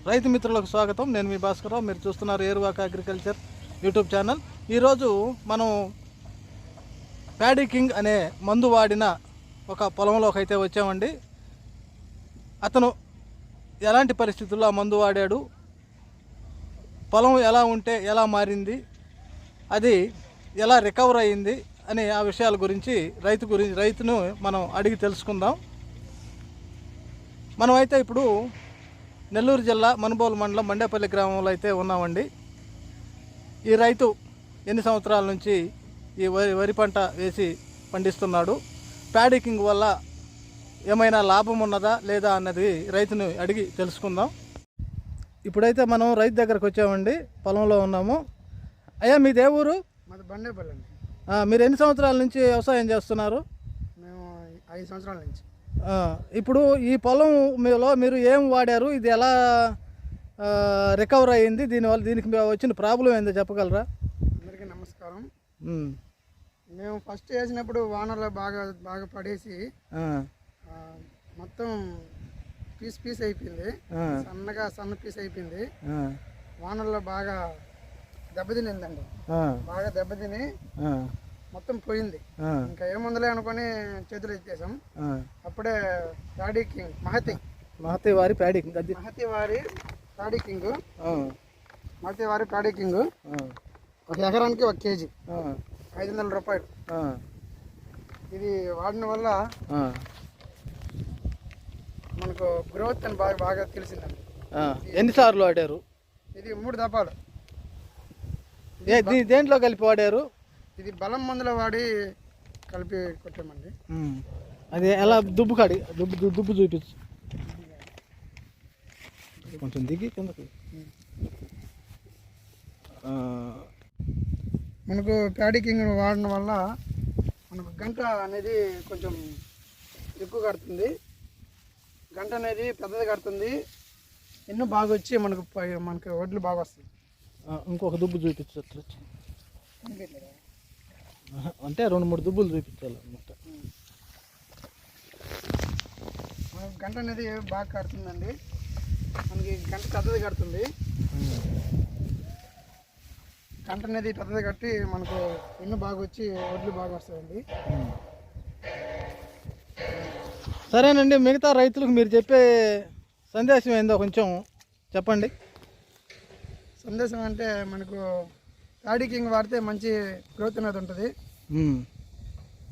రైతు మిత్రులకు స్వాగతం. నేను మీ భాస్కరరావు. మీరు చూస్తున్నారు ఏరువాక అగ్రికల్చర్ యూట్యూబ్ ఛానల్. ఈరోజు మనం ప్యాడీ కింగ్ అనే మందు వాడిన ఒక పొలంలోకి అయితే వచ్చామండి. అతను ఎలాంటి పరిస్థితుల్లో ఆ మందు వాడాడు, పొలం ఎలా ఉంటే ఎలా మారింది, అది ఎలా రికవర్ అయ్యింది అనే ఆ విషయాల గురించి రైతును మనం అడిగి తెలుసుకుందాం. మనమైతే ఇప్పుడు నెల్లూరు జిల్లా మనుబోలు మండలం మండేపల్లి గ్రామంలో అయితే ఉన్నామండి. ఈ రైతు ఎన్ని సంవత్సరాల నుంచి ఈ వరి పంట వేసి పండిస్తున్నాడు, ప్యాడీ కింగ్ వల్ల ఏమైనా లాభం ఉన్నదా లేదా అన్నది రైతుని అడిగి తెలుసుకుందాం. ఇప్పుడైతే మనం రైతు దగ్గరకు వచ్చామండి, పొలంలో ఉన్నాము. అయ్యా, మీది ఏ ఊరు? మాది బండేపల్లి అండి. మీరు ఎన్ని సంవత్సరాల నుంచి వ్యవసాయం చేస్తున్నారు? మేము 5 సంవత్సరాల నుంచి. ఇప్పుడు ఈ పొలం మీలో మీరు ఏం వాడారు, ఇది ఎలా రికవర్ అయ్యింది, దీనికి వచ్చిన ప్రాబ్లం ఏందో చెప్పగలరా? అందరికీ నమస్కారం. మేము ఫస్ట్ వేసినప్పుడు వానలో బాగా పడేసి మొత్తం పీస్ అయిపోయింది, సన్న పీస్ అయిపోయింది. వానల్లో బాగా దెబ్బతినిందండి, బాగా దెబ్బతిని మొత్తం పోయింది. ఇంకా ఏముందలే అనుకొని చేతులు ఎత్తేసాం. అప్పుడే ప్యాడీ కింగ్ మహతి వారి ప్యాడీ కింగ్ ఒక ఎకరానికి 1 కేజీ 500 రూపాయలు. ఇది వాడిన వల్ల మనకు గ్రోత్ అని బాగా తెలిసిందండి. ఎన్నిసార్లు వాడారు? ఇది 3 దఫాలు. దేంట్లో కలిపి వాడారు? ఇది బలం మందులో వాడి కలిపి కొట్టామండి. అది ఎలా దుబ్బు చూపించు, కొంచెం దిగి కిందకి. మనకు ప్యాడీ కింగ్ వాడడం వల్ల మనకు గంట అనేది కొంచెం ఎక్కువ కడుతుంది, గంట అనేది పెద్దది కడుతుంది, ఎన్నో బాగా వచ్చి మనకు వడ్లు బాగా వస్తాయి. ఇంకొక దుబ్బు చూపించచ్చు అంటే 2-3 దుబ్బులు చూపించాలి అనమాట. మనకు గంట అనేది బాగా కడుతుందండి, మనకి గంట పెద్దది కడుతుంది. గంట అనేది పెద్దది కట్టి మనకు ఎన్నో బాగా వచ్చి వడ్లు బాగా వస్తాయండి. సరేనండి, మిగతా రైతులకు మీరు చెప్పే సందేశం ఏందో కొంచెం చెప్పండి. సందేశం అంటే మనకు ప్యాడీ కింగ్ వాడితే మంచి గ్రోత్ అనేది ఉంటుంది,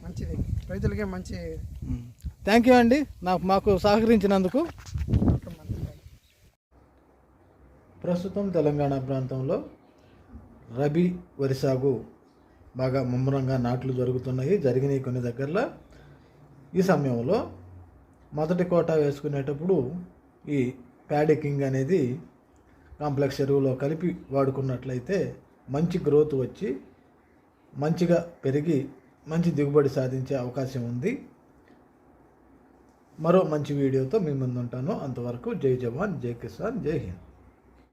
మంచిది, రైతులకే మంచి. థ్యాంక్ యూ అండి, మాకు సహకరించినందుకు. ప్రస్తుతం తెలంగాణ ప్రాంతంలో రబీ వరి సాగు బాగా ముమ్మరంగా నాట్లు జరిగినాయి కొన్ని దగ్గరలో. ఈ సమయంలో మొదటి కోట వేసుకునేటప్పుడు ఈ ప్యాడీ కింగ్ అనేది కాంప్లెక్స్ ఎరువులో కలిపి వాడుకున్నట్లయితే మంచి గ్రోత్ వచ్చి మంచిగా పెరిగి మంచి దిగుబడి సాధించే అవకాశం ఉంది. మరో మంచి వీడియోతో మీ ముందు ఉంటాను. అంతవరకు జై జవాన్, జై కిసాన్, జై హింద్.